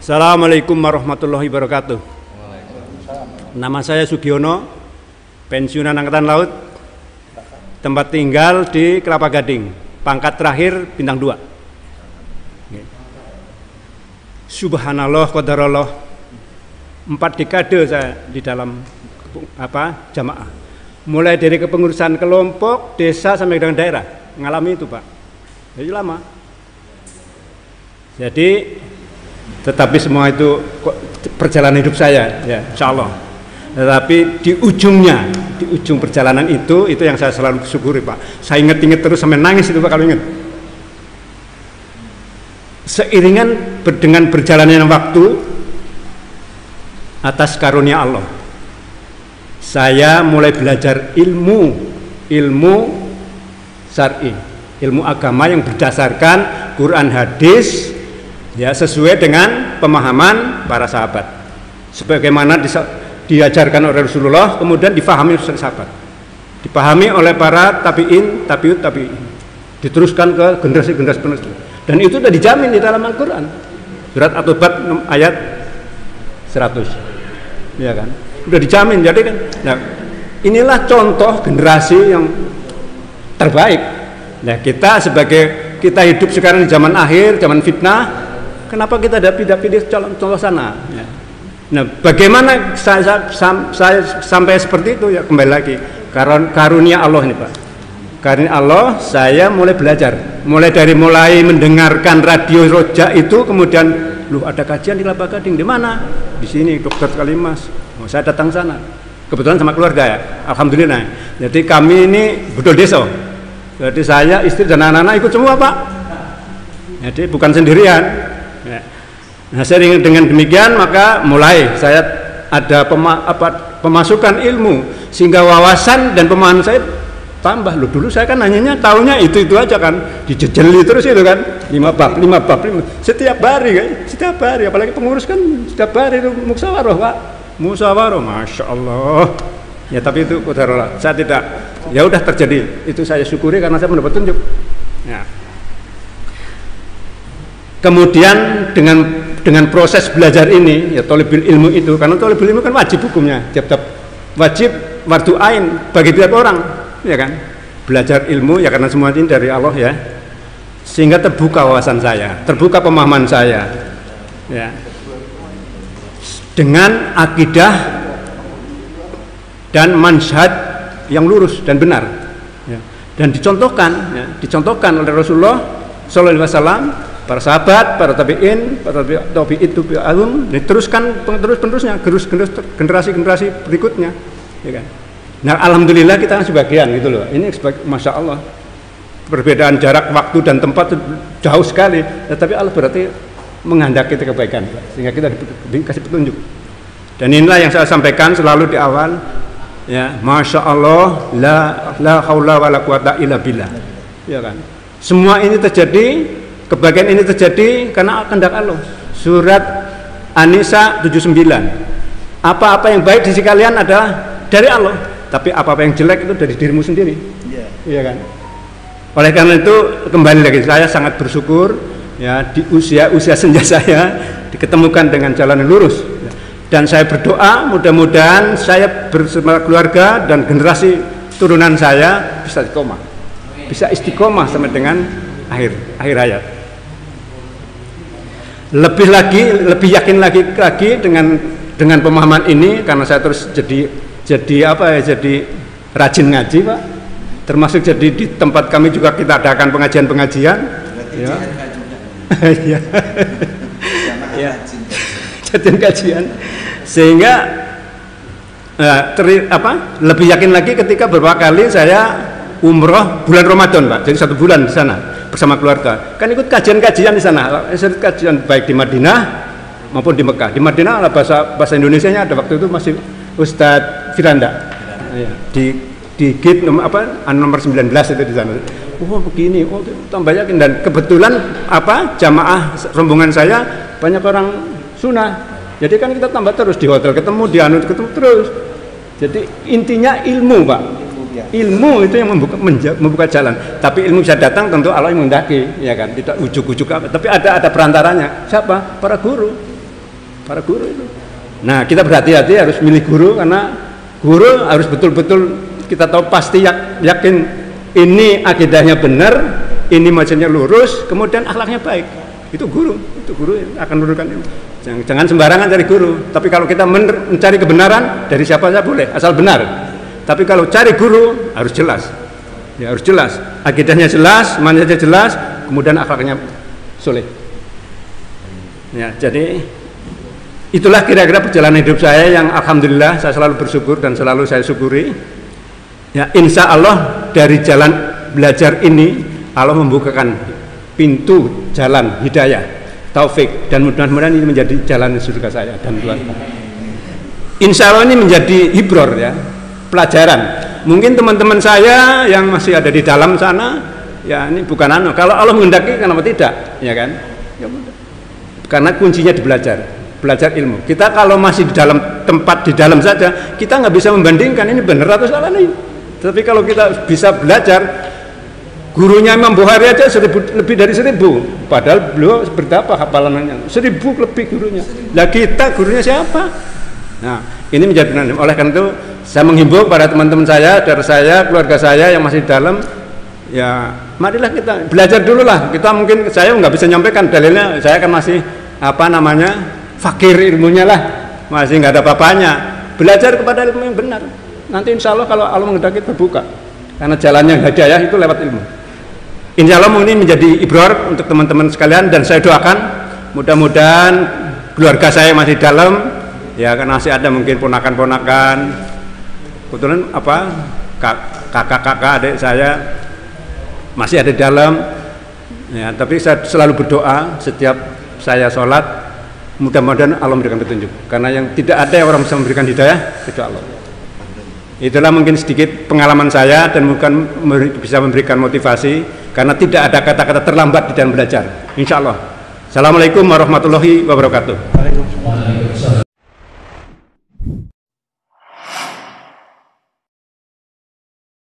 Assalamualaikum warahmatullahi wabarakatuh. Nama saya Sugiono, pensiunan Angkatan Laut, tempat tinggal di Kelapa Gading, pangkat terakhir bintang 2. Subhanallah, qadarullah, 4 dekade saya di dalam jamaah. Mulai dari kepengurusan kelompok, desa sampai dengan daerah, mengalami itu Pak. Jadi lama. Jadi tetapi semua itu perjalanan hidup saya, ya, insya Allah. Tetapi di ujung perjalanan itu yang saya selalu syukuri Pak. Saya ingat terus sampai nangis itu Pak kalau ingat. Seiringan dengan berjalannya waktu atas karunia Allah, saya mulai belajar ilmu syar'i, ilmu agama yang berdasarkan Quran hadis, ya, sesuai dengan pemahaman para sahabat, sebagaimana diajarkan oleh Rasulullah, kemudian difahami oleh sahabat, dipahami oleh para tabi'in, diteruskan ke generasi-generasi penerus. Dan itu sudah dijamin di dalam Al-Quran, surat At-Taubah ayat 100, ya kan, sudah dijamin. Jadi kan, nah, inilah contoh generasi yang terbaik. Nah, kita hidup sekarang di zaman akhir, zaman fitnah. Kenapa kita tidak pilih contoh sana? Ya. Nah, bagaimana saya sampai seperti itu? Ya, kembali lagi karunia Allah ini Pak. Karunia Allah, saya mulai belajar. Mulai mendengarkan radio Roja itu, kemudian ada kajian di Kelapa Gading. Di mana? Di sini, Dokter Kalimas. Saya datang sana. Kebetulan sama keluarga ya. Alhamdulillah. Jadi kami ini betul desa. Jadi saya, istri dan anak-anak ikut semua Pak. Jadi bukan sendirian. Ya. Nah, dengan demikian maka mulai saya ada pemasukan ilmu, sehingga wawasan dan pemahaman saya tambah. Loh, dulu saya kan nanyanya tahunya itu aja kan, dijejeli terus itu kan, 5 bab setiap hari, apalagi pengurus kan setiap hari itu musyawarah Pak, Masya Allah. Ya, tapi itu qadarullah, saya tidak, ya udah terjadi, itu saya syukuri karena saya mendapat tunjuk. Ya. Kemudian dengan proses belajar ini, ya, thalibul ilmu itu, karena thalibul ilmu kan wajib hukumnya, wajib fardu ain bagi tiap orang, ya kan, belajar ilmu ya karena semua ini dari Allah ya, sehingga terbuka wawasan saya, terbuka pemahaman saya, ya, dengan akidah dan manhaj yang lurus dan benar, ya, dan dicontohkan oleh Rasulullah Sallallahu Alaihi Wasallam, para sahabat, para tabi'in, para tabi'in diteruskan penerusnya, generasi berikutnya, ya kan. Nah, alhamdulillah kita sebagian gitu loh. Ini masya Allah, perbedaan jarak waktu dan tempat jauh sekali, tetapi Allah berarti menghendaki kebaikan, sehingga kita dikasih petunjuk. Dan inilah yang saya sampaikan selalu di awal, ya, masya Allah, la haula wala quwata illa billah, ya kan. Semua ini terjadi, kebahagiaan ini terjadi karena kehendak Allah. Surat An-Nisa 79. Apa-apa yang baik di sisi kalian adalah dari Allah, tapi apa-apa yang jelek itu dari dirimu sendiri. Iya kan? Oleh karena itu kembali lagi saya sangat bersyukur, ya, di usia senja saya diketemukan dengan jalan yang lurus. Dan saya berdoa mudah-mudahan saya bersama keluarga dan generasi turunan saya bisa istiqomah sampai dengan akhir hayat. Lebih yakin lagi dengan pemahaman ini, karena saya terus jadi rajin ngaji Pak, termasuk jadi di tempat kami juga kita adakan pengajian, ya, ya, kajian, sehingga lebih yakin lagi ketika beberapa kali saya umroh bulan Ramadan Pak, jadi 1 bulan di sana bersama keluarga, kan ikut kajian-kajian di sana, kajian baik di Madinah maupun di Mekah. Di Madinah bahasa Indonesianya ada waktu itu masih Ustadz Firanda, ya, di gate nomor 19 itu di sana. Begini, tambah yakin. Dan kebetulan jamaah rombongan saya banyak orang sunnah, jadi kan kita tambah terus di hotel ketemu, di ketemu terus. Jadi intinya ilmu Pak, ilmu itu yang membuka jalan. Tapi ilmu bisa datang tentu Allah yang menghendaki, ya kan, tidak ujuk-ujuk apa. Tapi ada perantaranya. Siapa? Para guru. para guru itu. Nah, kita berhati-hati harus milih guru, karena guru harus betul-betul kita tahu pasti yakin ini akidahnya benar, ini macamnya lurus, kemudian akhlaknya baik. Itu guru yang akan menurunkan ilmu. Jangan sembarangan cari guru. Tapi kalau kita mencari kebenaran dari siapa saja boleh, asal benar. Tapi kalau cari guru harus jelas. Ya, harus jelas. Akidahnya jelas, manhajnya jelas, kemudian akhlaknya soleh. Ya, jadi itulah kira-kira perjalanan hidup saya yang alhamdulillah saya selalu bersyukur dan selalu saya syukuri. Ya, insya Allah dari jalan belajar ini Allah membukakan pintu jalan hidayah, taufik, dan mudah-mudahan ini menjadi jalan surga saya dan keluarga. Insya Allah ini menjadi hibror, ya, pelajaran. Mungkin teman-teman saya yang masih ada di dalam sana, ya ini bukan kalau Allah menghendaki kenapa tidak, ya kan? Ya, karena kuncinya di belajar ilmu. Kita kalau masih di dalam tempat di dalam saja, kita nggak bisa membandingkan ini benar atau salah nih. Tapi kalau kita bisa belajar, gurunya Imam Bukhari aja lebih dari 1000, padahal beliau berapa hafalannya? 1000 lebih gurunya. Lah kita gurunya siapa? Nah, ini menjadi oleh karena itu saya menghimbau pada teman-teman saya, saudara saya, keluarga saya yang masih di dalam, ya marilah kita belajar dulu lah. Kita mungkin saya nggak bisa nyampaikan dalilnya, saya kan masih fakir ilmunya lah, masih nggak ada apa-apanya. Belajar kepada ilmu yang benar. Nanti insya Allah kalau Allah menghendaki terbuka, karena jalannya hidayah itu lewat ilmu. Insya Allah ini menjadi ibror untuk teman-teman sekalian, dan saya doakan mudah-mudahan keluarga saya masih dalam, ya karena masih ada mungkin ponakan-ponakan, kebetulan kakak-kakak adik saya masih ada di dalam, ya, tapi saya selalu berdoa setiap saya sholat, mudah-mudahan Allah memberikan petunjuk, karena yang tidak ada orang bisa memberikan hidayah kecuali Allah. Itulah mungkin sedikit pengalaman saya, dan bukan bisa memberikan motivasi, karena tidak ada kata-kata terlambat di dalam belajar. Insya Allah. Assalamualaikum warahmatullahi wabarakatuh. Waalaikumsalam.